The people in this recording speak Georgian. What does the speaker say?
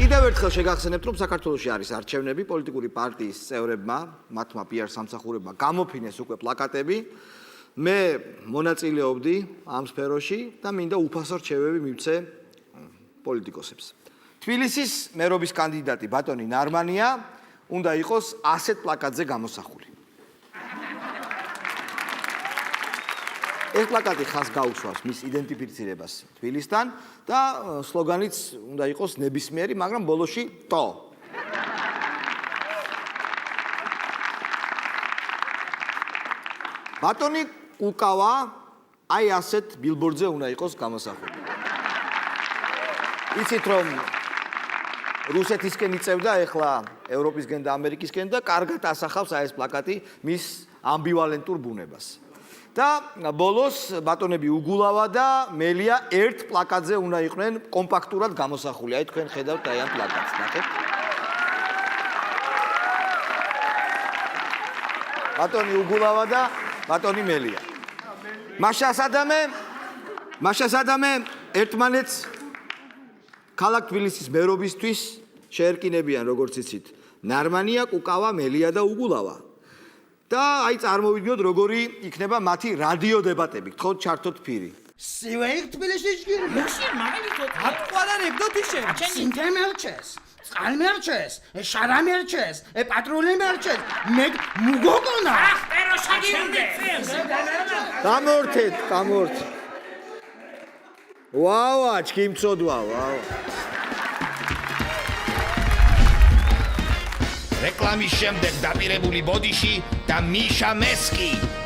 კიდევ ერთხელ შეგახსენებთ, რომ საქართველოში არის არჩევნები, პოლიტიკური პარტიის წევრებმა, მათმა PR სამსახურებმა გამოფინეს უკვე პლაკატები. მე მონაწილეობდი ამ სფეროში და მინდა უფასო რჩევები მივცე პოლიტიკოსებს. თბილისის მერობის კანდიდატი ბატონი ნარმანია უნდა იყოს ასეთ პლაკატზე გამოსახული. ეს პლაკატი ხაზს გაუსვავს მის იდენტიფიცირებას თბილისთან და სლოგანიც უნდა იყოს ნებისმიერი, მაგრამ ბოლოში ტო. ბატონი კუკავა აი ასეთ ბილბორდზე უნდა იყოს გამოსახული. იცით რომ რუსეთისკენ იწევდა ეხლა ევროპისკენ და ამერიკისკენ და კარგად ასახავს აი ეს პლაკატი მის ამბივალენტურ ბუნებას. და ბოლოს ბატონები უგულავა და მელია ერთ პლაკატზე უნდა იყვნენ კომპაქტურად გამოსახული. აი თქვენ ხედავთ აი ამ პლაკატს, ნახეთ. ბატონი უგულავა და ბატონი მელია. მაშასადამე ერთმანეთს ქალაქ თბილისის მერობისთვის შეერკინებიან, როგორც იცით, ნარმანია, კუკავა, მელია და უგულავა. და აი წარმოვიდგინოთ როგორი იქნება მათი რადიო დებატები. გთხოვთ ჩართოთ ფირი. სივეიქ თბილისში ჟგირი. მუში მაგალითად ატყვალა რეგდოთი შევჩენ. სინთემერჩეს, წყალმერჩეს, შარამერჩეს, პატრულემერჩეს. მე მუგოგონა. პეროშაგიუნდე. გამორთეთ. ვავა, ჩქიმწოდვა, ვავა. რეკლამის შემდეგ დაპირებული ბოდიში და მიშა მესკი